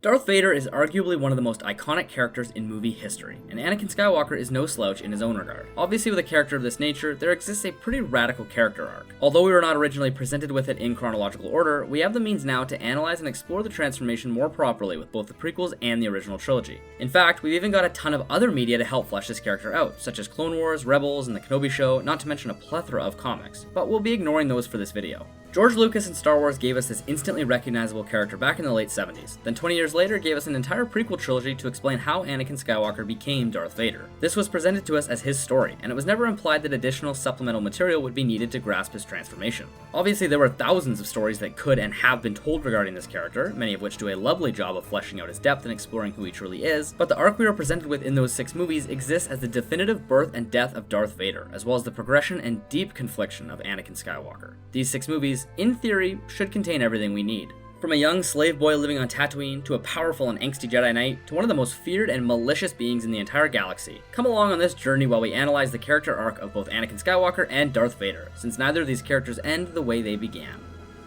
Darth Vader is arguably one of the most iconic characters in movie history, and Anakin Skywalker is no slouch in his own regard. Obviously, with a character of this nature, there exists a pretty radical character arc. Although we were not originally presented with it in chronological order, we have the means now to analyze and explore the transformation more properly with both the prequels and the original trilogy. In fact, we've even got a ton of other media to help flesh this character out, such as Clone Wars, Rebels, and the Kenobi Show, not to mention a plethora of comics, but we'll be ignoring those for this video. George Lucas and Star Wars gave us this instantly recognizable character back in the late 70s, then 20 years later gave us an entire prequel trilogy to explain how Anakin Skywalker became Darth Vader. This was presented to us as his story, and it was never implied that additional supplemental material would be needed to grasp his transformation. Obviously, there were thousands of stories that could and have been told regarding this character, many of which do a lovely job of fleshing out his depth and exploring who he truly is, but the arc we were presented with in those 6 movies exists as the definitive birth and death of Darth Vader, as well as the progression and deep confliction of Anakin Skywalker. These 6 movies, in theory, should contain everything we need. From a young slave boy living on Tatooine, to a powerful and angsty Jedi Knight, to one of the most feared and malicious beings in the entire galaxy. Come along on this journey while we analyze the character arc of both Anakin Skywalker and Darth Vader, since neither of these characters end the way they began.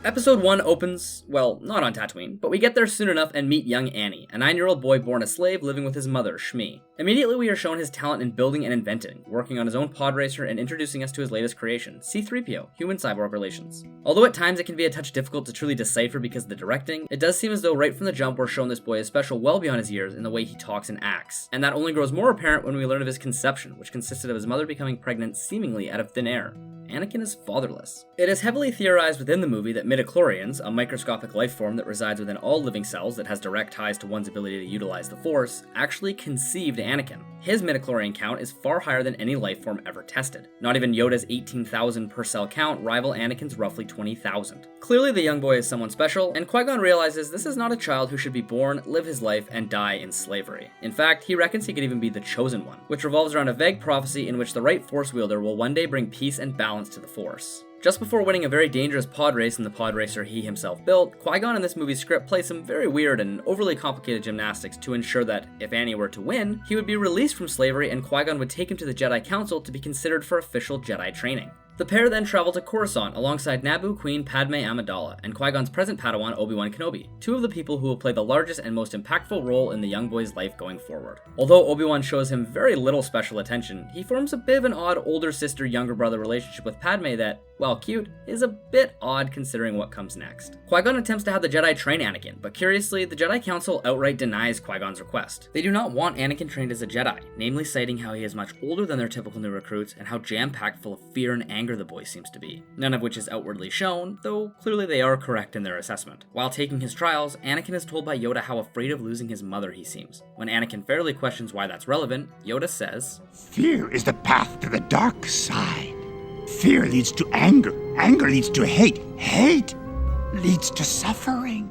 Episode 1 opens, well, not on Tatooine, but we get there soon enough and meet young Annie, a 9-year-old boy born a slave living with his mother, Shmi. Immediately we are shown his talent in building and inventing, working on his own pod racer and introducing us to his latest creation, C-3PO, human-cyborg relations. Although at times it can be a touch difficult to truly decipher because of the directing, it does seem as though right from the jump we're shown this boy is special well beyond his years in the way he talks and acts. And that only grows more apparent when we learn of his conception, which consisted of his mother becoming pregnant seemingly out of thin air. Anakin is fatherless. It is heavily theorized within the movie that midichlorians, a microscopic life form that resides within all living cells that has direct ties to one's ability to utilize the Force, actually conceived Anakin. His midichlorian count is far higher than any life form ever tested. Not even Yoda's 18,000 per cell count rival Anakin's roughly 20,000. Clearly the young boy is someone special, and Qui-Gon realizes this is not a child who should be born, live his life, and die in slavery. In fact, he reckons he could even be the chosen one, which revolves around a vague prophecy in which the right Force wielder will one day bring peace and balance to the Force. Just before winning a very dangerous pod race in the pod racer he himself built, Qui-Gon in this movie's script plays some very weird and overly complicated gymnastics to ensure that, if Annie were to win, he would be released from slavery and Qui-Gon would take him to the Jedi Council to be considered for official Jedi training. The pair then travel to Coruscant alongside Naboo Queen Padme Amidala and Qui-Gon's present Padawan Obi-Wan Kenobi, 2 of the people who will play the largest and most impactful role in the young boy's life going forward. Although Obi-Wan shows him very little special attention, he forms a bit of an odd older sister-younger brother relationship with Padme that, while cute, is a bit odd considering what comes next. Qui-Gon attempts to have the Jedi train Anakin, but curiously, the Jedi Council outright denies Qui-Gon's request. They do not want Anakin trained as a Jedi, namely citing how he is much older than their typical new recruits and how jam-packed full of fear and anger the boy seems to be. None of which is outwardly shown, though clearly they are correct in their assessment. While taking his trials, Anakin is told by Yoda how afraid of losing his mother he seems. When Anakin fairly questions why that's relevant, Yoda says, "Fear is the path to the dark side. Fear leads to anger. Anger leads to hate. Hate leads to suffering."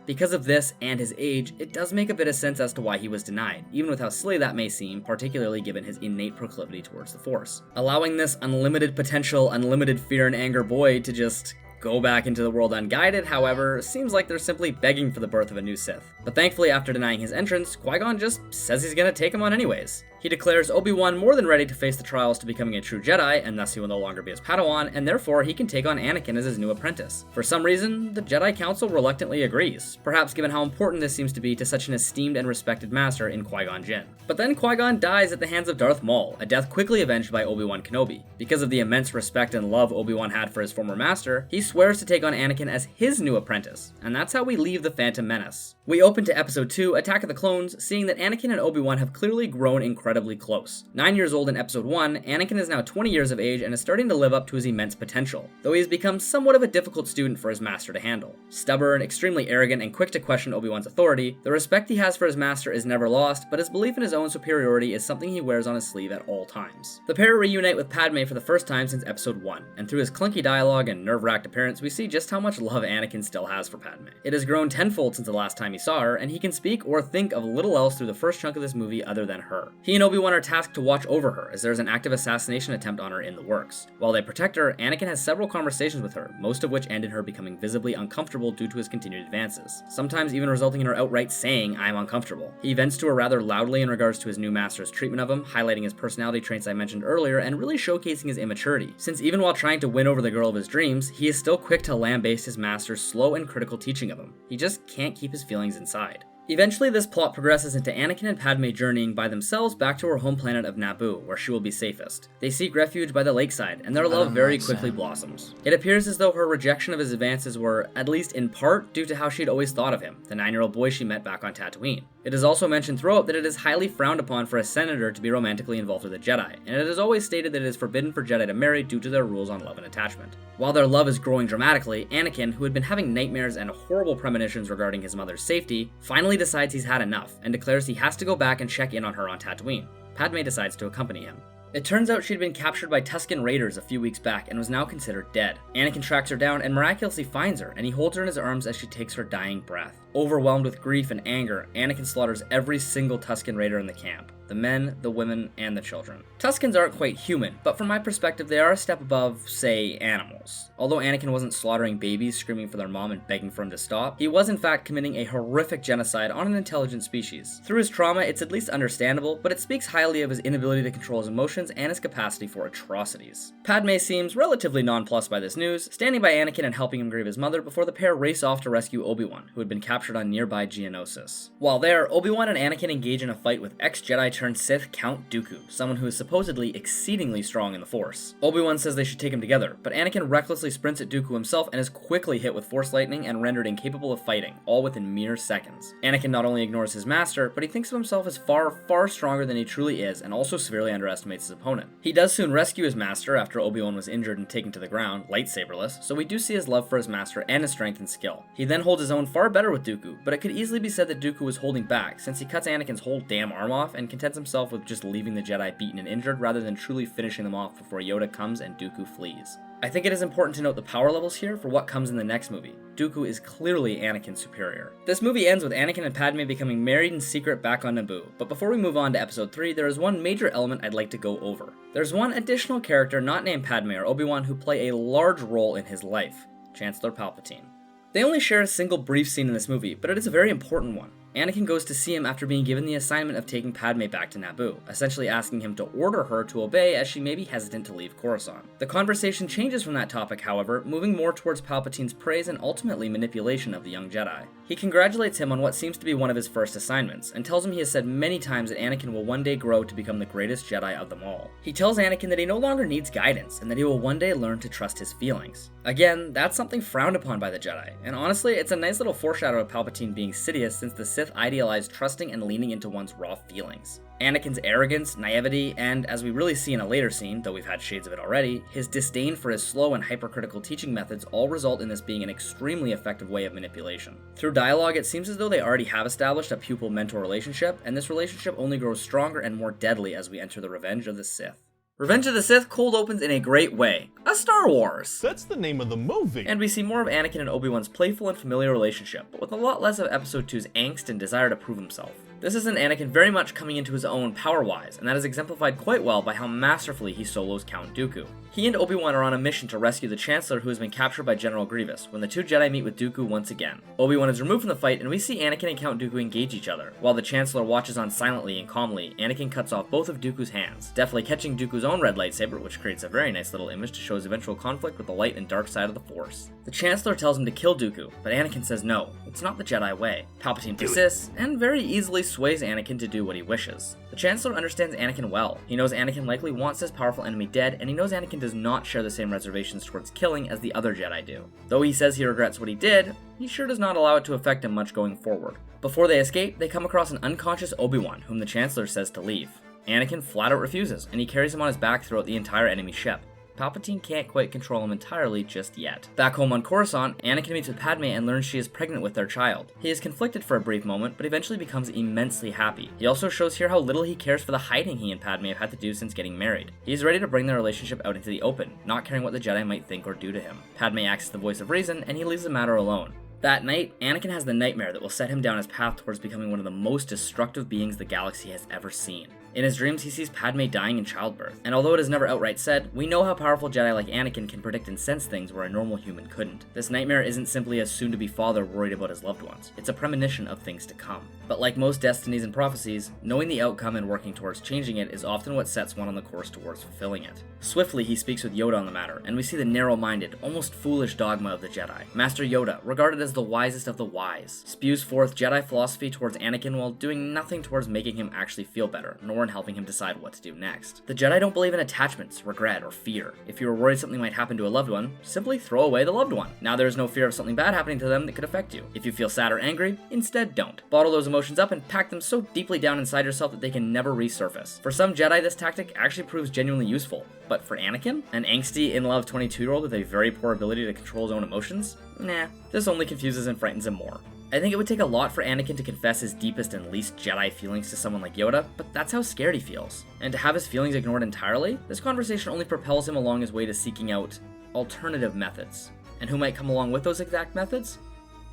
Because of this and his age, it does make a bit of sense as to why he was denied, even with how silly that may seem, particularly given his innate proclivity towards the Force. Allowing this unlimited potential, unlimited fear and anger boy to just go back into the world unguided, however, seems like they're simply begging for the birth of a new Sith. But thankfully, after denying his entrance, Qui-Gon just says he's gonna take him on anyways. He declares Obi-Wan more than ready to face the trials to becoming a true Jedi, and thus he will no longer be his Padawan, and therefore he can take on Anakin as his new apprentice. For some reason, the Jedi Council reluctantly agrees, perhaps given how important this seems to be to such an esteemed and respected master in Qui-Gon Jinn. But then Qui-Gon dies at the hands of Darth Maul, a death quickly avenged by Obi-Wan Kenobi. Because of the immense respect and love Obi-Wan had for his former master, he swears to take on Anakin as his new apprentice, and that's how we leave the Phantom Menace. We open to Episode 2, Attack of the Clones, seeing that Anakin and Obi-Wan have clearly grown incredibly close. 9 years old in Episode 1, Anakin is now 20 years of age and is starting to live up to his immense potential, though he has become somewhat of a difficult student for his master to handle. Stubborn, extremely arrogant, and quick to question Obi-Wan's authority, the respect he has for his master is never lost, but his belief in his own superiority is something he wears on his sleeve at all times. The pair reunite with Padme for the first time since Episode 1, and through his clunky dialogue and nerve-wracked appearance, we see just how much love Anakin still has for Padme. It has grown tenfold since the last time he saw her, and he can speak or think of little else through the first chunk of this movie other than her. He and Obi-Wan are tasked to watch over her, as there is an active assassination attempt on her in the works. While they protect her, Anakin has several conversations with her, most of which end in her becoming visibly uncomfortable due to his continued advances, sometimes even resulting in her outright saying, "I'm uncomfortable." He vents to her rather loudly in regards to his new master's treatment of him, highlighting his personality traits I mentioned earlier and really showcasing his immaturity, since even while trying to win over the girl of his dreams, he is still quick to lambaste his master's slow and critical teaching of him. He just can't keep his feelings inside. Eventually, this plot progresses into Anakin and Padme journeying by themselves back to her home planet of Naboo, where she will be safest. They seek refuge by the lakeside, and their love very quickly blossoms. It appears as though her rejection of his advances were, at least in part, due to how she'd always thought of him, the 9-year-old boy she met back on Tatooine. It is also mentioned throughout that it is highly frowned upon for a senator to be romantically involved with a Jedi, and it is always stated that it is forbidden for Jedi to marry due to their rules on love and attachment. While their love is growing dramatically, Anakin, who had been having nightmares and horrible premonitions regarding his mother's safety, finally decides he's had enough and declares he has to go back and check in on her on Tatooine. Padme decides to accompany him. It turns out she'd been captured by Tusken Raiders a few weeks back and was now considered dead. Anakin tracks her down and miraculously finds her, and he holds her in his arms as she takes her dying breath. Overwhelmed with grief and anger, Anakin slaughters every single Tusken Raider in the camp. The men, the women, and the children. Tuskens aren't quite human, but from my perspective they are a step above, say, animals. Although Anakin wasn't slaughtering babies screaming for their mom and begging for him to stop, he was in fact committing a horrific genocide on an intelligent species. Through his trauma, it's at least understandable, but it speaks highly of his inability to control his emotions and his capacity for atrocities. Padme seems relatively nonplussed by this news, standing by Anakin and helping him grieve his mother before the pair race off to rescue Obi-Wan, who had been captured on nearby Geonosis. While there, Obi-Wan and Anakin engage in a fight with ex-Jedi turned Sith Count Dooku, someone who is supposedly exceedingly strong in the Force. Obi-Wan says they should take him together, but Anakin recklessly sprints at Dooku himself and is quickly hit with Force lightning and rendered incapable of fighting, all within mere seconds. Anakin not only ignores his master, but he thinks of himself as far, far stronger than he truly is and also severely underestimates his opponent. He does soon rescue his master after Obi-Wan was injured and taken to the ground, lightsaberless, so we do see his love for his master and his strength and skill. He then holds his own far better with Dooku, but it could easily be said that Dooku was holding back, since he cuts Anakin's whole damn arm off and contents himself with just leaving the Jedi beaten and injured rather than truly finishing them off before Yoda comes and Dooku flees. I think it is important to note the power levels here for what comes in the next movie. Dooku is clearly Anakin's superior. This movie ends with Anakin and Padme becoming married in secret back on Naboo, but before we move on to episode 3, there is one major element I'd like to go over. There's one additional character not named Padme or Obi-Wan who play a large role in his life, Chancellor Palpatine. They only share a single brief scene in this movie, but it is a very important one. Anakin goes to see him after being given the assignment of taking Padme back to Naboo, essentially asking him to order her to obey as she may be hesitant to leave Coruscant. The conversation changes from that topic, however, moving more towards Palpatine's praise and ultimately manipulation of the young Jedi. He congratulates him on what seems to be one of his first assignments, and tells him he has said many times that Anakin will one day grow to become the greatest Jedi of them all. He tells Anakin that he no longer needs guidance, and that he will one day learn to trust his feelings. Again, that's something frowned upon by the Jedi, and honestly, it's a nice little foreshadow of Palpatine being Sidious since the Sith idealized trusting and leaning into one's raw feelings. Anakin's arrogance, naivety, and, as we really see in a later scene, though we've had shades of it already, his disdain for his slow and hypercritical teaching methods all result in this being an extremely effective way of manipulation. Through dialogue, it seems as though they already have established a pupil-mentor relationship, and this relationship only grows stronger and more deadly as we enter the Revenge of the Sith. Revenge of the Sith cold opens in a great way. A Star Wars! That's the name of the movie! And we see more of Anakin and Obi-Wan's playful and familiar relationship, but with a lot less of Episode 2's angst and desire to prove himself. This is an Anakin very much coming into his own power-wise, and that is exemplified quite well by how masterfully he solos Count Dooku. He and Obi-Wan are on a mission to rescue the Chancellor who has been captured by General Grievous, when the two Jedi meet with Dooku once again. Obi-Wan is removed from the fight, and we see Anakin and Count Dooku engage each other. While the Chancellor watches on silently and calmly, Anakin cuts off both of Dooku's hands, deftly catching Dooku's own red lightsaber, which creates a very nice little image to show his eventual conflict with the light and dark side of the Force. The Chancellor tells him to kill Dooku, but Anakin says no, it's not the Jedi way. Palpatine persists, and very easily sways Anakin to do what he wishes. The Chancellor understands Anakin well. He knows Anakin likely wants his powerful enemy dead, and he knows Anakin does not share the same reservations towards killing as the other Jedi do. Though he says he regrets what he did, he sure does not allow it to affect him much going forward. Before they escape, they come across an unconscious Obi-Wan, whom the Chancellor says to leave. Anakin flat out refuses, and he carries him on his back throughout the entire enemy ship. Palpatine can't quite control him entirely just yet. Back home on Coruscant, Anakin meets with Padme and learns she is pregnant with their child. He is conflicted for a brief moment, but eventually becomes immensely happy. He also shows here how little he cares for the hiding he and Padme have had to do since getting married. He is ready to bring their relationship out into the open, not caring what the Jedi might think or do to him. Padme acts as the voice of reason, and he leaves the matter alone. That night, Anakin has the nightmare that will set him down his path towards becoming one of the most destructive beings the galaxy has ever seen. In his dreams, he sees Padme dying in childbirth, and although it is never outright said, we know how powerful Jedi like Anakin can predict and sense things where a normal human couldn't. This nightmare isn't simply a soon-to-be father worried about his loved ones, it's a premonition of things to come. But like most destinies and prophecies, knowing the outcome and working towards changing it is often what sets one on the course towards fulfilling it. Swiftly, he speaks with Yoda on the matter, and we see the narrow-minded, almost foolish dogma of the Jedi. Master Yoda, regarded as the wisest of the wise, spews forth Jedi philosophy towards Anakin while doing nothing towards making him actually feel better, nor in helping him decide what to do next. The Jedi don't believe in attachments, regret, or fear. If you are worried something might happen to a loved one, simply throw away the loved one. Now there is no fear of something bad happening to them that could affect you. If you feel sad or angry, instead don't. Bottle those emotions up and pack them so deeply down inside yourself that they can never resurface. For some Jedi, this tactic actually proves genuinely useful. But for Anakin, an angsty, in-love 22-year-old with a very poor ability to control his own emotions? Nah, this only confuses and frightens him more. I think it would take a lot for Anakin to confess his deepest and least Jedi feelings to someone like Yoda, but that's how scared he feels. And to have his feelings ignored entirely, this conversation only propels him along his way to seeking out alternative methods. And who might come along with those exact methods?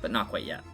But not quite yet.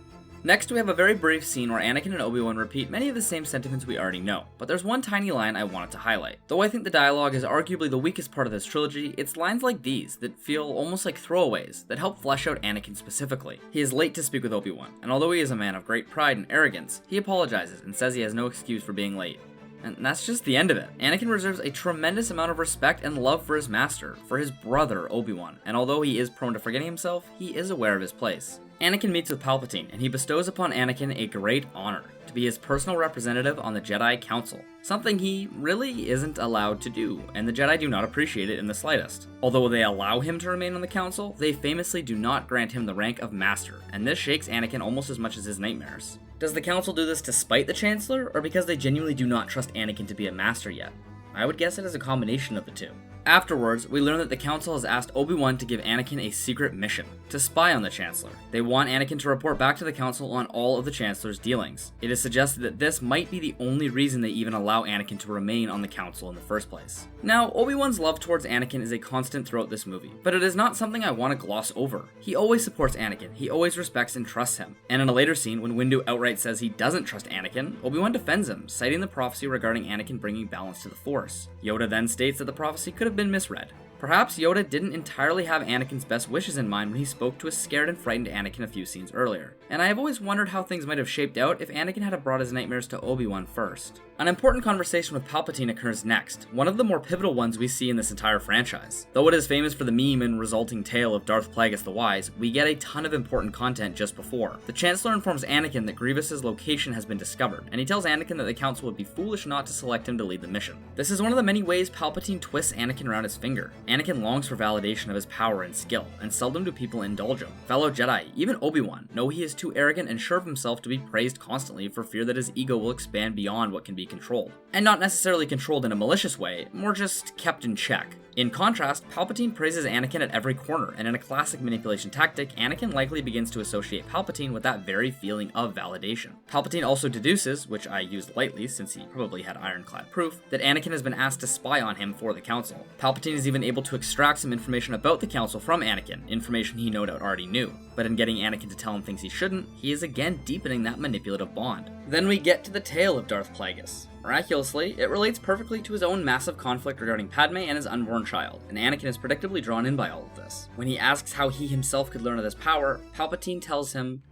Next, we have a very brief scene where Anakin and Obi-Wan repeat many of the same sentiments we already know, but there's one tiny line I wanted to highlight. Though I think the dialogue is arguably the weakest part of this trilogy, it's lines like these that feel almost like throwaways that help flesh out Anakin specifically. He is late to speak with Obi-Wan, and although he is a man of great pride and arrogance, he apologizes and says he has no excuse for being late. And that's just the end of it. Anakin reserves a tremendous amount of respect and love for his master, for his brother Obi-Wan, and although he is prone to forgetting himself, he is aware of his place. Anakin meets with Palpatine, and he bestows upon Anakin a great honor, to be his personal representative on the Jedi Council, something he really isn't allowed to do, and the Jedi do not appreciate it in the slightest. Although they allow him to remain on the Council, they famously do not grant him the rank of Master, and this shakes Anakin almost as much as his nightmares. Does the Council do this to spite the Chancellor, or because they genuinely do not trust Anakin to be a Master yet? I would guess it is a combination of the two. Afterwards, we learn that the Council has asked Obi-Wan to give Anakin a secret mission, to spy on the Chancellor. They want Anakin to report back to the Council on all of the Chancellor's dealings. It is suggested that this might be the only reason they even allow Anakin to remain on the Council in the first place. Now, Obi-Wan's love towards Anakin is a constant throughout this movie, but it is not something I want to gloss over. He always supports Anakin, he always respects and trusts him. And in a later scene, when Windu outright says he doesn't trust Anakin, Obi-Wan defends him, citing the prophecy regarding Anakin bringing balance to the Force. Yoda then states that the prophecy could have been misread. Perhaps Yoda didn't entirely have Anakin's best wishes in mind when he spoke to a scared and frightened Anakin a few scenes earlier, and I have always wondered how things might have shaped out if Anakin had brought his nightmares to Obi-Wan first. An important conversation with Palpatine occurs next, one of the more pivotal ones we see in this entire franchise. Though it is famous for the meme and resulting tale of Darth Plagueis the Wise, we get a ton of important content just before. The Chancellor informs Anakin that Grievous's location has been discovered, and he tells Anakin that the Council would be foolish not to select him to lead the mission. This is one of the many ways Palpatine twists Anakin around his finger. Anakin longs for validation of his power and skill, and seldom do people indulge him. Fellow Jedi, even Obi-Wan, know he is too arrogant and sure of himself to be praised constantly for fear that his ego will expand beyond what can be controlled. And not necessarily controlled in a malicious way, more just kept in check. In contrast, Palpatine praises Anakin at every corner, and in a classic manipulation tactic, Anakin likely begins to associate Palpatine with that very feeling of validation. Palpatine also deduces, which I used lightly since he probably had ironclad proof, that Anakin has been asked to spy on him for the Council. Palpatine is even able to extract some information about the Council from Anakin, information he no doubt already knew. But in getting Anakin to tell him things he shouldn't, he is again deepening that manipulative bond. Then we get to the tale of Darth Plagueis. Miraculously, it relates perfectly to his own massive conflict regarding Padme and his unborn child, and Anakin is predictably drawn in by all of this. When he asks how he himself could learn of this power, Palpatine tells him,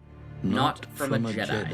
not from a Jedi.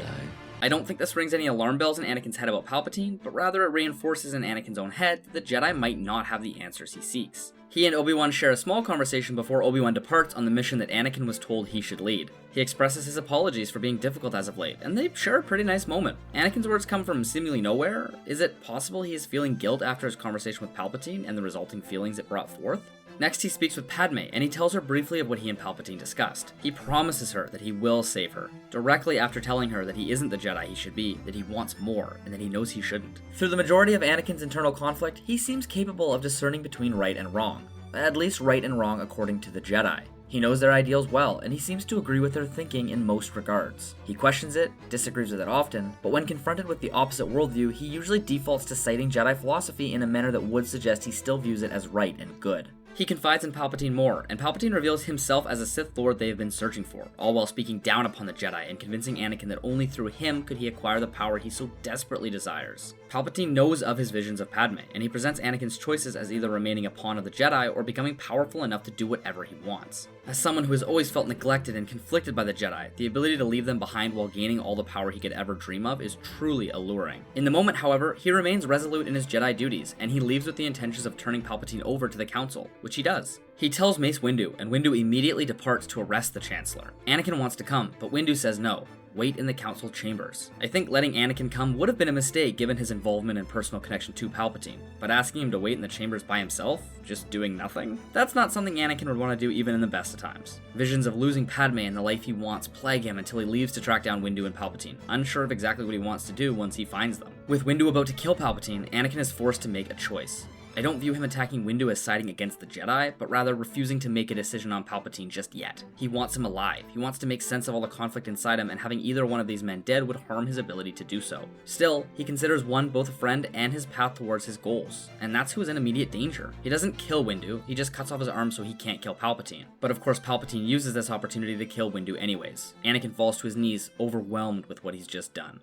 I don't think this rings any alarm bells in Anakin's head about Palpatine, but rather it reinforces in Anakin's own head that the Jedi might not have the answers he seeks. He and Obi-Wan share a small conversation before Obi-Wan departs on the mission that Anakin was told he should lead. He expresses his apologies for being difficult as of late, and they share a pretty nice moment. Anakin's words come from seemingly nowhere. Is it possible he is feeling guilt after his conversation with Palpatine and the resulting feelings it brought forth? Next, he speaks with Padme, and he tells her briefly of what he and Palpatine discussed. He promises her that he will save her, directly after telling her that he isn't the Jedi he should be, that he wants more, and that he knows he shouldn't. Through the majority of Anakin's internal conflict, he seems capable of discerning between right and wrong. At least right and wrong according to the Jedi. He knows their ideals well, and he seems to agree with their thinking in most regards. He questions it, disagrees with it often, but when confronted with the opposite worldview, he usually defaults to citing Jedi philosophy in a manner that would suggest he still views it as right and good. He confides in Palpatine more, and Palpatine reveals himself as a Sith Lord they have been searching for, all while speaking down upon the Jedi and convincing Anakin that only through him could he acquire the power he so desperately desires. Palpatine knows of his visions of Padme, and he presents Anakin's choices as either remaining a pawn of the Jedi or becoming powerful enough to do whatever he wants. As someone who has always felt neglected and conflicted by the Jedi, the ability to leave them behind while gaining all the power he could ever dream of is truly alluring. In the moment, however, he remains resolute in his Jedi duties, and he leaves with the intentions of turning Palpatine over to the Council, which he does. He tells Mace Windu, and Windu immediately departs to arrest the Chancellor. Anakin wants to come, but Windu says no. Wait in the council chambers. I think letting Anakin come would have been a mistake given his involvement and personal connection to Palpatine, but asking him to wait in the chambers by himself, just doing nothing? That's not something Anakin would want to do even in the best of times. Visions of losing Padme and the life he wants plague him until he leaves to track down Windu and Palpatine, unsure of exactly what he wants to do once he finds them. With Windu about to kill Palpatine, Anakin is forced to make a choice. I don't view him attacking Windu as siding against the Jedi, but rather refusing to make a decision on Palpatine just yet. He wants him alive. He wants to make sense of all the conflict inside him, and having either one of these men dead would harm his ability to do so. Still, he considers one both a friend and his path towards his goals, and that's who is in immediate danger. He doesn't kill Windu, he just cuts off his arm so he can't kill Palpatine. But of course Palpatine uses this opportunity to kill Windu anyways. Anakin falls to his knees, overwhelmed with what he's just done.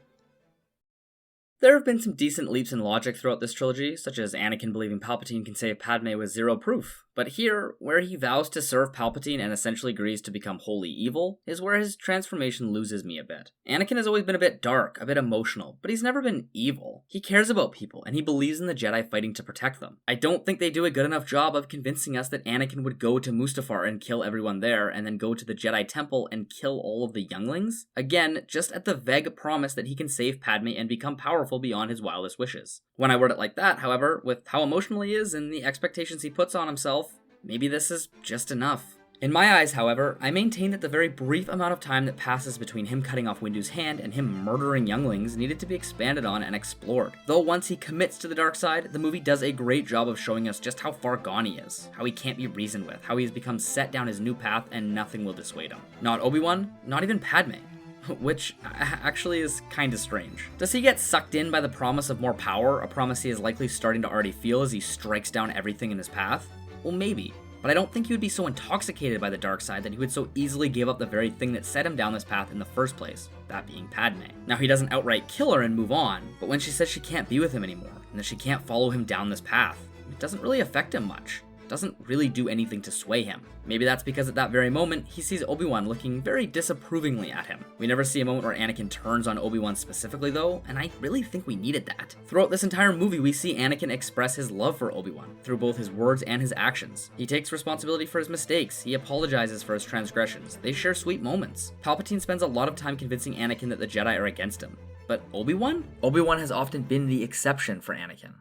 There have been some decent leaps in logic throughout this trilogy, such as Anakin believing Palpatine can save Padme with zero proof. But here, where he vows to serve Palpatine and essentially agrees to become wholly evil, is where his transformation loses me a bit. Anakin has always been a bit dark, a bit emotional, but he's never been evil. He cares about people, and he believes in the Jedi fighting to protect them. I don't think they do a good enough job of convincing us that Anakin would go to Mustafar and kill everyone there, and then go to the Jedi Temple and kill all of the younglings. Again, just at the vague promise that he can save Padme and become powerful beyond his wildest wishes. When I word it like that, however, with how emotional he is and the expectations he puts on himself, maybe this is just enough. In my eyes, however, I maintain that the very brief amount of time that passes between him cutting off Windu's hand and him murdering younglings needed to be expanded on and explored. Though once he commits to the dark side, the movie does a great job of showing us just how far gone he is, how he can't be reasoned with, how he has become set down his new path and nothing will dissuade him. Not Obi-Wan, not even Padme. Which actually is kinda strange. Does he get sucked in by the promise of more power, a promise he is likely starting to already feel as he strikes down everything in his path? Well, maybe. But I don't think he would be so intoxicated by the dark side that he would so easily give up the very thing that set him down this path in the first place, that being Padme. Now, he doesn't outright kill her and move on, but when she says she can't be with him anymore, and that she can't follow him down this path, it doesn't really affect him much. Doesn't really do anything to sway him. Maybe that's because at that very moment, he sees Obi-Wan looking very disapprovingly at him. We never see a moment where Anakin turns on Obi-Wan specifically though, and I really think we needed that. Throughout this entire movie, we see Anakin express his love for Obi-Wan, through both his words and his actions. He takes responsibility for his mistakes, he apologizes for his transgressions, they share sweet moments. Palpatine spends a lot of time convincing Anakin that the Jedi are against him. But Obi-Wan? Obi-Wan has often been the exception for Anakin.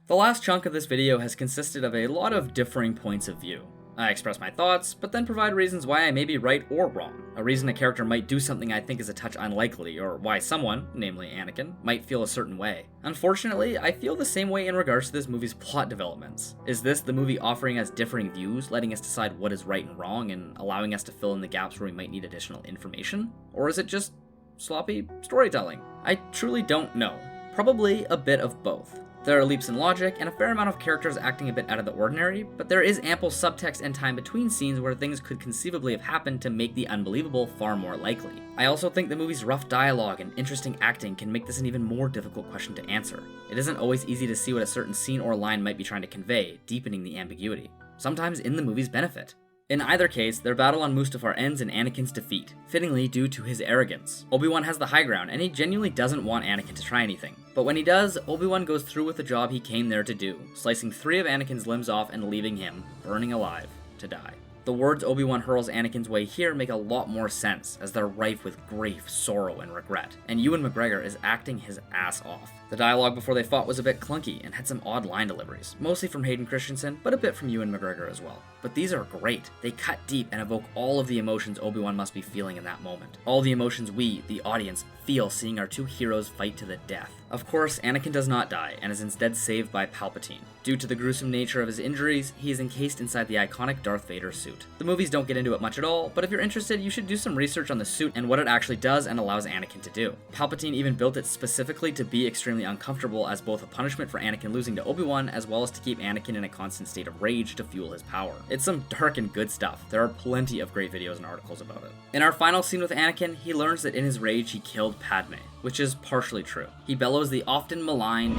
The last chunk of this video has consisted of a lot of differing points of view. I express my thoughts, but then provide reasons why I may be right or wrong. A reason a character might do something I think is a touch unlikely, or why someone, namely Anakin, might feel a certain way. Unfortunately, I feel the same way in regards to this movie's plot developments. Is this the movie offering us differing views, letting us decide what is right and wrong, and allowing us to fill in the gaps where we might need additional information? Or is it just sloppy storytelling? I truly don't know. Probably a bit of both. There are leaps in logic, and a fair amount of characters acting a bit out of the ordinary, but there is ample subtext and time between scenes where things could conceivably have happened to make the unbelievable far more likely. I also think the movie's rough dialogue and interesting acting can make this an even more difficult question to answer. It isn't always easy to see what a certain scene or line might be trying to convey, deepening the ambiguity, sometimes in the movie's benefit. In either case, their battle on Mustafar ends in Anakin's defeat, fittingly due to his arrogance. Obi-Wan has the high ground, and he genuinely doesn't want Anakin to try anything. But when he does, Obi-Wan goes through with the job he came there to do, slicing 3 of Anakin's limbs off and leaving him, burning alive, to die. The words Obi-Wan hurls Anakin's way here make a lot more sense, as they're rife with grief, sorrow, and regret, and Ewan McGregor is acting his ass off. The dialogue before they fought was a bit clunky and had some odd line deliveries, mostly from Hayden Christensen, but a bit from Ewan McGregor as well. but these are great. They cut deep and evoke all of the emotions Obi-Wan must be feeling in that moment. All the emotions we, the audience, feel seeing our two heroes fight to the death. Of course, Anakin does not die, and is instead saved by Palpatine. Due to the gruesome nature of his injuries, he is encased inside the iconic Darth Vader suit. The movies don't get into it much at all, but if you're interested, you should do some research on the suit and what it actually does and allows Anakin to do. Palpatine even built it specifically to be extremely uncomfortable as both a punishment for Anakin losing to Obi-Wan, as well as to keep Anakin in a constant state of rage to fuel his power. It's some dark and good stuff. There are plenty of great videos and articles about it. In our final scene with Anakin, he learns that in his rage he killed Padme, which is partially true. He bellows the often maligned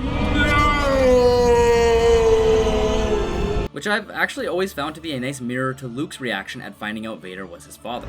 which I've actually always found to be a nice mirror to Luke's reaction at finding out Vader was his father.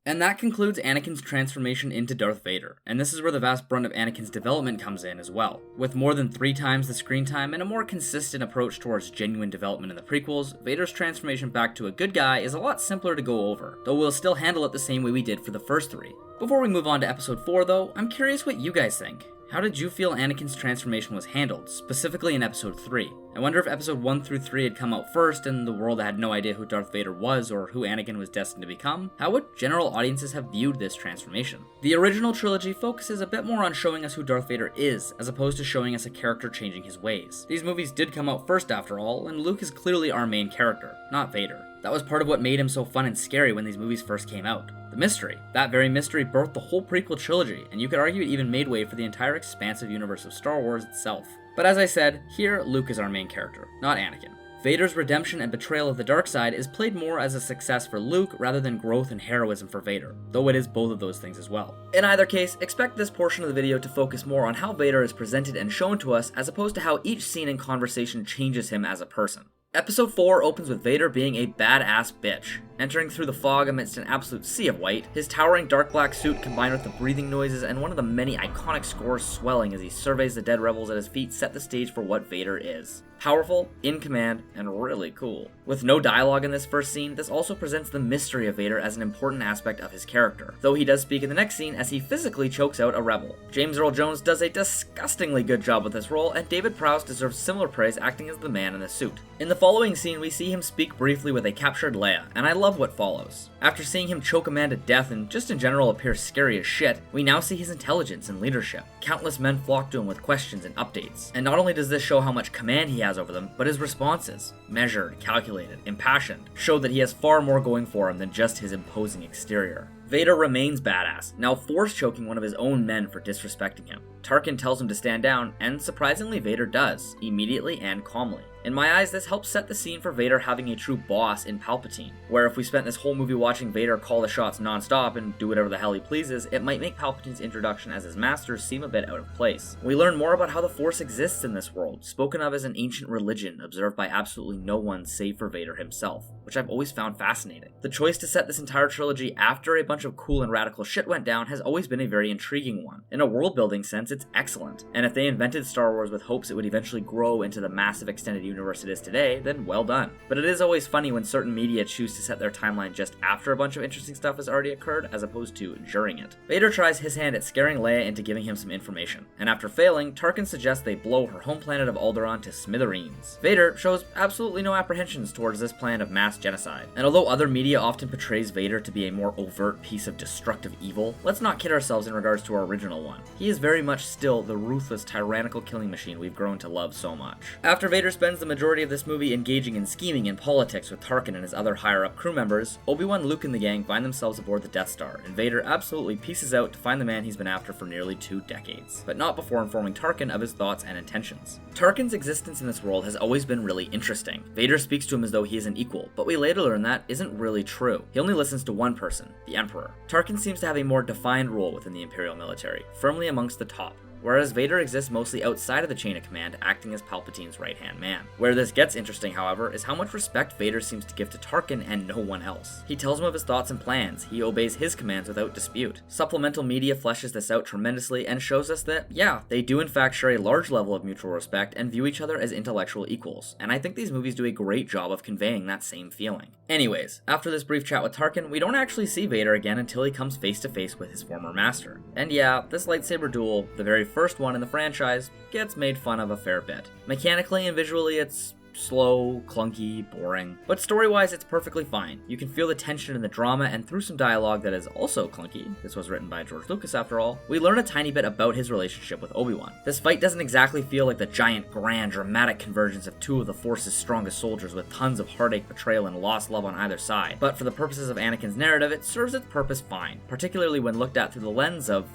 And that concludes Anakin's transformation into Darth Vader, and this is where the vast brunt of Anakin's development comes in as well. With more than 3 times the screen time and a more consistent approach towards genuine development in the prequels, Vader's transformation back to a good guy is a lot simpler to go over, though we'll still handle it the same way we did for the first 3. Before we move on to episode 4 though, I'm curious what you guys think. How did you feel Anakin's transformation was handled, specifically in episode 3? I wonder if episode 1 through 3 had come out first and the world had no idea who Darth Vader was or who Anakin was destined to become. How would general audiences have viewed this transformation? The original trilogy focuses a bit more on showing us who Darth Vader is, as opposed to showing us a character changing his ways. These movies did come out first after all, and Luke is clearly our main character, not Vader. That was part of what made him so fun and scary when these movies first came out. The mystery. That very mystery birthed the whole prequel trilogy, and you could argue it even made way for the entire expansive universe of Star Wars itself. But as I said, here Luke is our main character, not Anakin. Vader's redemption and betrayal of the dark side is played more as a success for Luke rather than growth and heroism for Vader, though it is both of those things as well. In either case, expect this portion of the video to focus more on how Vader is presented and shown to us as opposed to how each scene and conversation changes him as a person. Episode 4 opens with Vader being a badass bitch. Entering through the fog amidst an absolute sea of white, his towering dark black suit combined with the breathing noises and one of the many iconic scores swelling as he surveys the dead rebels at his feet set the stage for what Vader is. Powerful, in command, and really cool. With no dialogue in this first scene, this also presents the mystery of Vader as an important aspect of his character, though he does speak in the next scene as he physically chokes out a rebel. James Earl Jones does a disgustingly good job with this role, and David Prowse deserves similar praise acting as the man in the suit. In the following scene, we see him speak briefly with a captured Leia, and I love what follows. After seeing him choke a man to death and just in general appear scary as shit, we now see his intelligence and leadership. Countless men flock to him with questions and updates, and not only does this show how much command he has over them, but his responses, measured, calculated, impassioned, show that he has far more going for him than just his imposing exterior. Vader remains badass, now force choking one of his own men for disrespecting him. Tarkin tells him to stand down, and surprisingly Vader does, immediately and calmly. In my eyes, this helps set the scene for Vader having a true boss in Palpatine, where if we spent this whole movie watching Vader call the shots non-stop and do whatever the hell he pleases, it might make Palpatine's introduction as his master seem a bit out of place. We learn more about how the Force exists in this world, spoken of as an ancient religion observed by absolutely no one save for Vader himself, which I've always found fascinating. The choice to set this entire trilogy after a bunch of cool and radical shit went down has always been a very intriguing one. In a world-building sense, it's excellent, and if they invented Star Wars with hopes it would eventually grow into the massive extended universe it is today, then well done. But it is always funny when certain media choose to set their timeline just after a bunch of interesting stuff has already occurred, as opposed to during it. Vader tries his hand at scaring Leia into giving him some information, and after failing, Tarkin suggests they blow her home planet of Alderaan to smithereens. Vader shows absolutely no apprehensions towards this plan of mass genocide, and although other media often portrays Vader to be a more overt piece of destructive evil, let's not kid ourselves in regards to our original one. He is very much still the ruthless, tyrannical killing machine we've grown to love so much. After Vader spends the majority of this movie engaging in scheming and politics with Tarkin and his other higher-up crew members, Obi-Wan, Luke, and the gang find themselves aboard the Death Star, and Vader absolutely pieces out to find the man he's been after for nearly 2 decades, but not before informing Tarkin of his thoughts and intentions. Tarkin's existence in this world has always been really interesting. Vader speaks to him as though he is an equal, but we later learn that isn't really true. He only listens to one person, the Emperor. Tarkin seems to have a more defined role within the Imperial military, firmly amongst the top, whereas Vader exists mostly outside of the chain of command, acting as Palpatine's right-hand man. Where this gets interesting, however, is how much respect Vader seems to give to Tarkin and no one else. He tells him of his thoughts and plans, he obeys his commands without dispute. Supplemental media fleshes this out tremendously and shows us that, yeah, they do in fact share a large level of mutual respect and view each other as intellectual equals, and I think these movies do a great job of conveying that same feeling. Anyways, after this brief chat with Tarkin, we don't actually see Vader again until he comes face to face with his former master. And yeah, this lightsaber duel, the very first one in the franchise, gets made fun of a fair bit. Mechanically and visually, it's slow, clunky, boring. But story-wise, it's perfectly fine. You can feel the tension in the drama, and through some dialogue that is also clunky, this was written by George Lucas after all, we learn a tiny bit about his relationship with Obi-Wan. This fight doesn't exactly feel like the giant, grand, dramatic convergence of two of the Force's strongest soldiers with tons of heartache, betrayal, and lost love on either side. But for the purposes of Anakin's narrative, it serves its purpose fine, particularly when looked at through the lens of...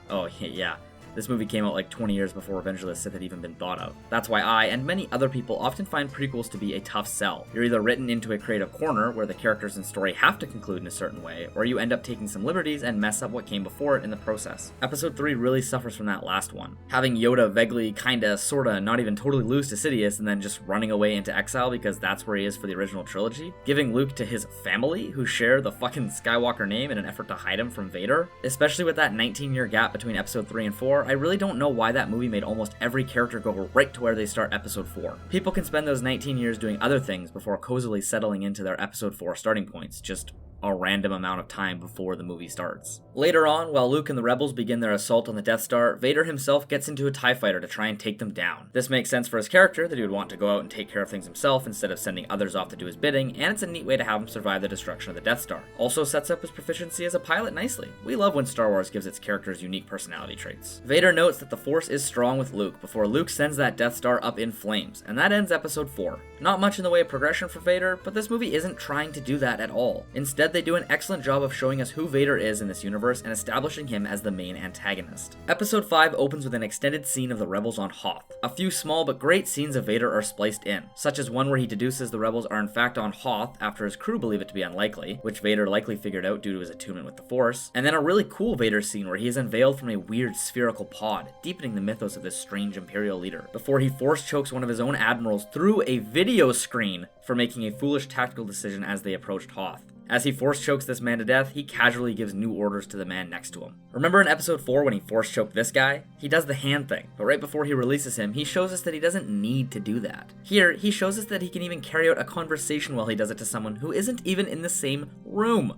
oh, yeah. This movie came out like 20 years before Revenge of the Sith had even been thought of. That's why I, and many other people, often find prequels to be a tough sell. You're either written into a creative corner, where the characters and story have to conclude in a certain way, or you end up taking some liberties and mess up what came before it in the process. Episode 3 really suffers from that last one. Having Yoda vaguely, kinda, sorta, not even totally lose to Sidious, and then just running away into exile because that's where he is for the original trilogy. Giving Luke to his family, who share the fucking Skywalker name in an effort to hide him from Vader. Especially with that 19-year gap between episode 3 and 4, I really don't know why that movie made almost every character go right to where they start episode 4. People can spend those 19 years doing other things before cozily settling into their episode 4 starting points, just a random amount of time before the movie starts. Later on, while Luke and the rebels begin their assault on the Death Star, Vader himself gets into a TIE fighter to try and take them down. This makes sense for his character, that he would want to go out and take care of things himself instead of sending others off to do his bidding, and it's a neat way to have him survive the destruction of the Death Star. Also sets up his proficiency as a pilot nicely. We love when Star Wars gives its characters unique personality traits. Vader notes that the Force is strong with Luke before Luke sends that Death Star up in flames, and that ends episode 4. Not much in the way of progression for Vader, but this movie isn't trying to do that at all. Instead, they do an excellent job of showing us who Vader is in this universe and establishing him as the main antagonist. Episode 5 opens with an extended scene of the rebels on Hoth. A few small but great scenes of Vader are spliced in, such as one where he deduces the rebels are in fact on Hoth after his crew believe it to be unlikely, which Vader likely figured out due to his attunement with the Force, and then a really cool Vader scene where he is unveiled from a weird spherical pod, deepening the mythos of this strange Imperial leader, before he force chokes one of his own admirals through a video screen for making a foolish tactical decision as they approached Hoth. As he force chokes this man to death, he casually gives new orders to the man next to him. Remember in episode 4 when he force choked this guy? He does the hand thing, but right before he releases him, he shows us that he doesn't need to do that. Here, he shows us that he can even carry out a conversation while he does it to someone who isn't even in the same room.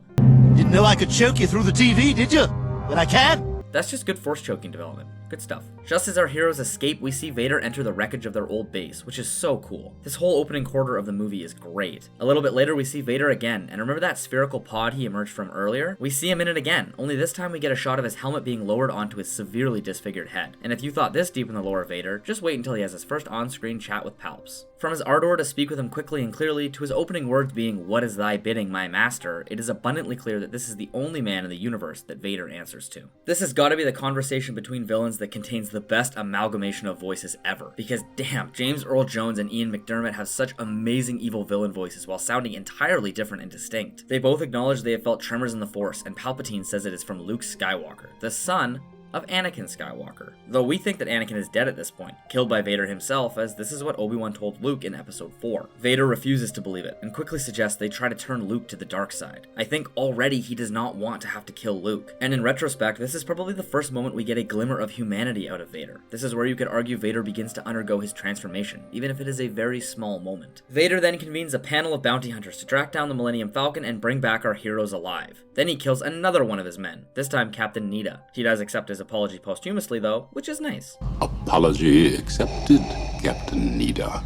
Didn't know I could choke you through the TV, did you? But I can. That's just good force choking development. Good stuff. Just as our heroes escape, we see Vader enter the wreckage of their old base, which is so cool. This whole opening quarter of the movie is great. A little bit later, we see Vader again, and remember that spherical pod he emerged from earlier? We see him in it again, only this time we get a shot of his helmet being lowered onto his severely disfigured head. And if you thought this deep in the lore of Vader, just wait until he has his first on-screen chat with Palps. From his ardor to speak with him quickly and clearly, to his opening words being, "What is thy bidding, my master?" it is abundantly clear that this is the only man in the universe that Vader answers to. This has got to be the conversation between villains that contains the best amalgamation of voices ever. Because damn, James Earl Jones and Ian McDiarmid have such amazing evil villain voices while sounding entirely different and distinct. They both acknowledge they have felt tremors in the Force, and Palpatine says it is from Luke Skywalker, the son of Anakin Skywalker. Though we think that Anakin is dead at this point, killed by Vader himself, as this is what Obi-Wan told Luke in episode 4. Vader refuses to believe it, and quickly suggests they try to turn Luke to the dark side. I think already he does not want to have to kill Luke. And in retrospect, this is probably the first moment we get a glimmer of humanity out of Vader. This is where you could argue Vader begins to undergo his transformation, even if it is a very small moment. Vader then convenes a panel of bounty hunters to track down the Millennium Falcon and bring back our heroes alive. Then he kills another one of his men, this time Captain Needa. He does accept his apology posthumously though, which is nice. Apology accepted, Captain Needa.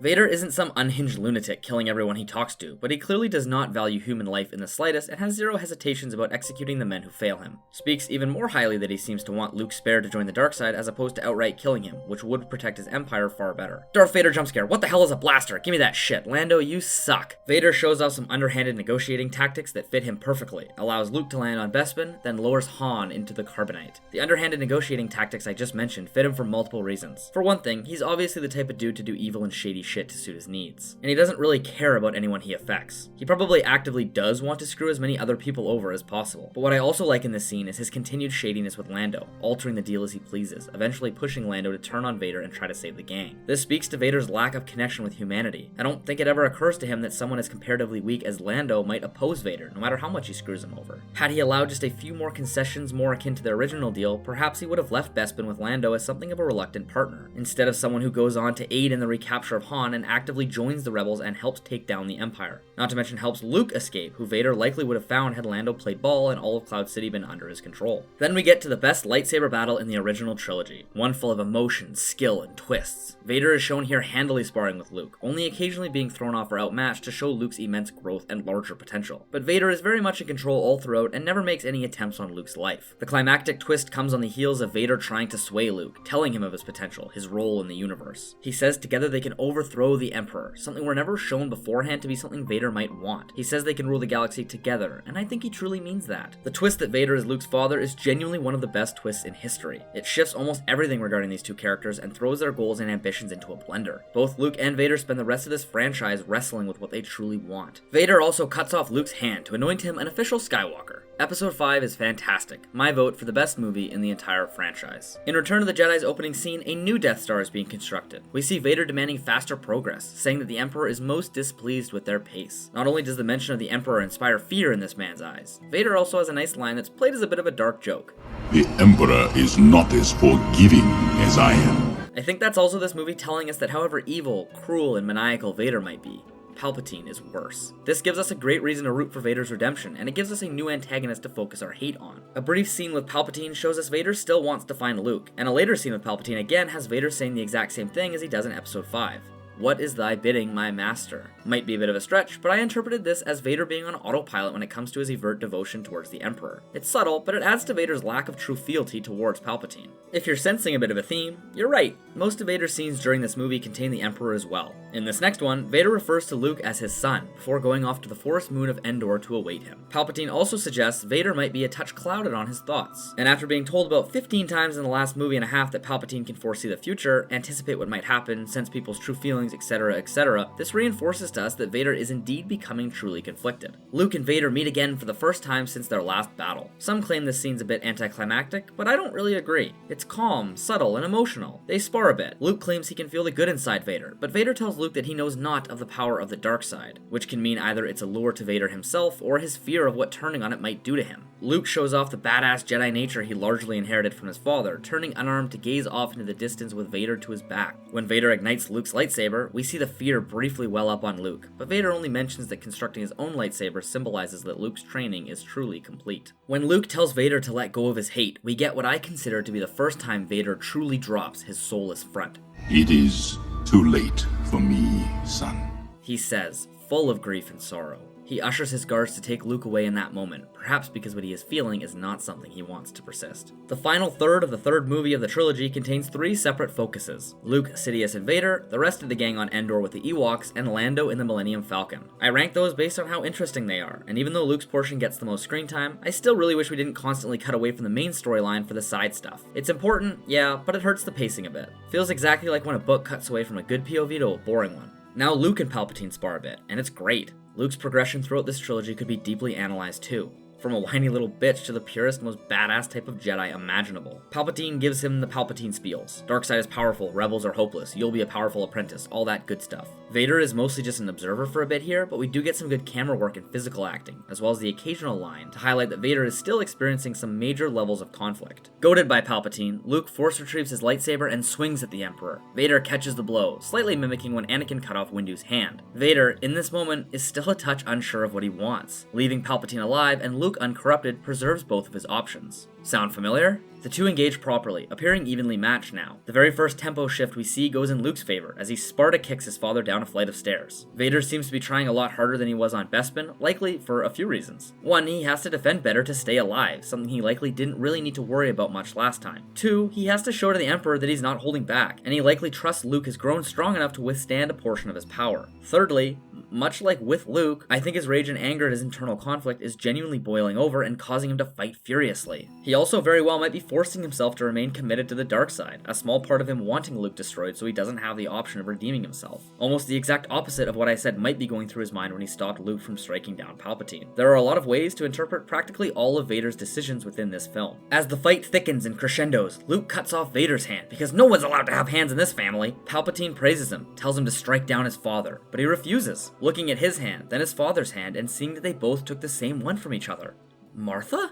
Vader isn't some unhinged lunatic killing everyone he talks to, but he clearly does not value human life in the slightest and has zero hesitations about executing the men who fail him. Speaks even more highly that he seems to want Luke spared to join the dark side as opposed to outright killing him, which would protect his empire far better. Darth Vader jumpscare, what the hell is a blaster? Give me that shit. Lando, you suck. Vader shows off some underhanded negotiating tactics that fit him perfectly, allows Luke to land on Bespin, then lowers Han into the carbonite. The underhanded negotiating tactics I just mentioned fit him for multiple reasons. For one thing, he's obviously the type of dude to do evil and shady shit to suit his needs, and he doesn't really care about anyone he affects. He probably actively does want to screw as many other people over as possible, but what I also like in this scene is his continued shadiness with Lando, altering the deal as he pleases, eventually pushing Lando to turn on Vader and try to save the gang. This speaks to Vader's lack of connection with humanity. I don't think it ever occurs to him that someone as comparatively weak as Lando might oppose Vader, no matter how much he screws him over. Had he allowed just a few more concessions more akin to the original deal, feel perhaps he would have left Bespin with Lando as something of a reluctant partner, instead of someone who goes on to aid in the recapture of Han and actively joins the rebels and helps take down the Empire. Not to mention helps Luke escape, who Vader likely would have found had Lando played ball and all of Cloud City been under his control. Then we get to the best lightsaber battle in the original trilogy, one full of emotion, skill, and twists. Vader is shown here handily sparring with Luke, only occasionally being thrown off or outmatched to show Luke's immense growth and larger potential. But Vader is very much in control all throughout and never makes any attempts on Luke's life. The climactic twist comes on the heels of Vader trying to sway Luke, telling him of his potential, his role in the universe. He says together they can overthrow the Emperor, something we're never shown beforehand to be something Vader might want. He says they can rule the galaxy together, and I think he truly means that. The twist that Vader is Luke's father is genuinely one of the best twists in history. It shifts almost everything regarding these two characters and throws their goals and ambitions into a blender. Both Luke and Vader spend the rest of this franchise wrestling with what they truly want. Vader also cuts off Luke's hand to anoint him an official Skywalker. Episode 5 is fantastic, my vote for the best movie in the entire franchise. In Return of the Jedi's opening scene, a new Death Star is being constructed. We see Vader demanding faster progress, saying that the Emperor is most displeased with their pace. Not only does the mention of the Emperor inspire fear in this man's eyes, Vader also has a nice line that's played as a bit of a dark joke. The Emperor is not as forgiving as I am. I think that's also this movie telling us that however evil, cruel, and maniacal Vader might be, Palpatine is worse. This gives us a great reason to root for Vader's redemption, and it gives us a new antagonist to focus our hate on. A brief scene with Palpatine shows us Vader still wants to find Luke, and a later scene with Palpatine again has Vader saying the exact same thing as he does in Episode 5. What is thy bidding, my master? Might be a bit of a stretch, but I interpreted this as Vader being on autopilot when it comes to his overt devotion towards the Emperor. It's subtle, but it adds to Vader's lack of true fealty towards Palpatine. If you're sensing a bit of a theme, you're right. Most of Vader's scenes during this movie contain the Emperor as well. In this next one, Vader refers to Luke as his son, before going off to the forest moon of Endor to await him. Palpatine also suggests Vader might be a touch clouded on his thoughts, and after being told about 15 times in the last movie and a half that Palpatine can foresee the future, anticipate what might happen, sense people's true feelings, etc., etc., this reinforces to us that Vader is indeed becoming truly conflicted. Luke and Vader meet again for the first time since their last battle. Some claim this scene's a bit anticlimactic, but I don't really agree. It's calm, subtle, and emotional. They spar a bit. Luke claims he can feel the good inside Vader, but Vader tells Luke that he knows not of the power of the dark side, which can mean either it's a lure to Vader himself or his fear of what turning on it might do to him. Luke shows off the badass Jedi nature he largely inherited from his father, turning unarmed to gaze off into the distance with Vader to his back. When Vader ignites Luke's lightsaber, we see the fear briefly well up on Luke, but Vader only mentions that constructing his own lightsaber symbolizes that Luke's training is truly complete. When Luke tells Vader to let go of his hate, we get what I consider to be the first time Vader truly drops his soulless front. It is too late for me, son. He says, full of grief and sorrow. He ushers his guards to take Luke away in that moment, perhaps because what he is feeling is not something he wants to persist. The final third of the third movie of the trilogy contains 3 separate focuses: Luke, Sidious, and Vader, the rest of the gang on Endor with the Ewoks, and Lando in the Millennium Falcon. I rank those based on how interesting they are, and even though Luke's portion gets the most screen time, I still really wish we didn't constantly cut away from the main storyline for the side stuff. It's important, yeah, but it hurts the pacing a bit. Feels exactly like when a book cuts away from a good POV to a boring one. Now Luke and Palpatine spar a bit, and it's great. Luke's progression throughout this trilogy could be deeply analyzed too. From a whiny little bitch to the purest, most badass type of Jedi imaginable. Palpatine gives him the Palpatine spiels. Darkseid is powerful, rebels are hopeless, you'll be a powerful apprentice, all that good stuff. Vader is mostly just an observer for a bit here, but we do get some good camera work and physical acting, as well as the occasional line to highlight that Vader is still experiencing some major levels of conflict. Goaded by Palpatine, Luke force retrieves his lightsaber and swings at the Emperor. Vader catches the blow, slightly mimicking when Anakin cut off Windu's hand. Vader, in this moment, is still a touch unsure of what he wants. Leaving Palpatine alive and Luke uncorrupted preserves both of his options. Sound familiar? The two engage properly, appearing evenly matched now. The very first tempo shift we see goes in Luke's favor, as he Sparta kicks his father down a flight of stairs. Vader seems to be trying a lot harder than he was on Bespin, likely for a few reasons. 1, he has to defend better to stay alive, something he likely didn't really need to worry about much last time. 2, he has to show to the Emperor that he's not holding back, and he likely trusts Luke has grown strong enough to withstand a portion of his power. Thirdly, much like with Luke, I think his rage and anger at his internal conflict is genuinely boiling over and causing him to fight furiously. He also very well might be forcing himself to remain committed to the dark side, a small part of him wanting Luke destroyed so he doesn't have the option of redeeming himself. Almost the exact opposite of what I said might be going through his mind when he stopped Luke from striking down Palpatine. There are a lot of ways to interpret practically all of Vader's decisions within this film. As the fight thickens and crescendos, Luke cuts off Vader's hand, because no one's allowed to have hands in this family. Palpatine praises him, tells him to strike down his father, but he refuses. Looking at his hand, then his father's hand, and seeing that they both took the same one from each other. Martha?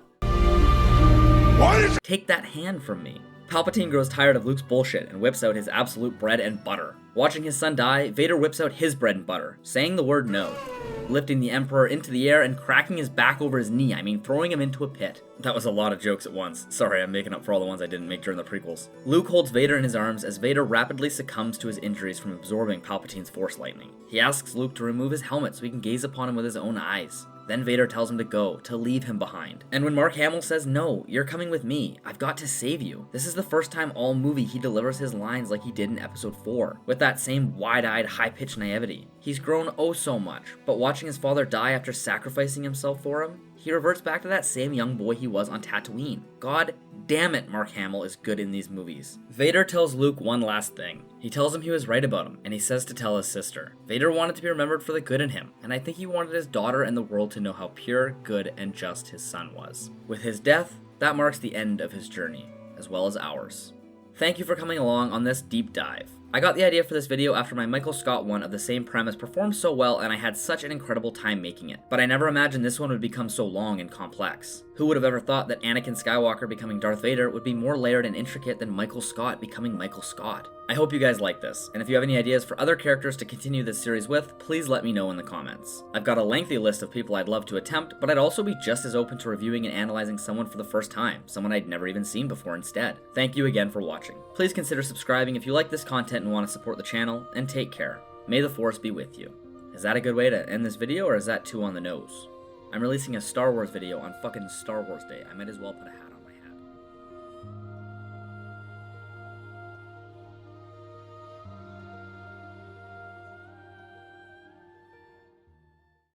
What is it? Take that hand from me. Palpatine grows tired of Luke's bullshit and whips out his absolute bread and butter. Watching his son die, Vader whips out his bread and butter, saying the word no. Lifting the Emperor into the air and cracking his back over his knee, I mean throwing him into a pit. That was a lot of jokes at once. Sorry, I'm making up for all the ones I didn't make during the prequels. Luke holds Vader in his arms as Vader rapidly succumbs to his injuries from absorbing Palpatine's Force lightning. He asks Luke to remove his helmet so he can gaze upon him with his own eyes. Then Vader tells him to go, to leave him behind. And when Mark Hamill says, "No, you're coming with me. I've got to save you," this is the first time all movie he delivers his lines like he did in episode 4, with that same wide-eyed, high-pitched naivety. He's grown oh so much, but watching his father die after sacrificing himself for him, he reverts back to that same young boy he was on Tatooine. God damn it, Mark Hamill is good in these movies. Vader tells Luke one last thing. He tells him he was right about him, and he says to tell his sister. Vader wanted to be remembered for the good in him, and I think he wanted his daughter and the world to know how pure, good, and just his son was. With his death, that marks the end of his journey, as well as ours. Thank you for coming along on this deep dive. I got the idea for this video after my Michael Scott one of the same premise performed so well and I had such an incredible time making it, but I never imagined this one would become so long and complex. Who would have ever thought that Anakin Skywalker becoming Darth Vader would be more layered and intricate than Michael Scott becoming Michael Scott? I hope you guys like this, and if you have any ideas for other characters to continue this series with, please let me know in the comments. I've got a lengthy list of people I'd love to attempt, but I'd also be just as open to reviewing and analyzing someone for the first time, someone I'd never even seen before instead. Thank you again for watching. Please consider subscribing if you like this content and want to support the channel, and take care. May the Force be with you. Is that a good way to end this video, or is that too on the nose? I'm releasing a Star Wars video on fucking Star Wars Day. I might as well put a hat on.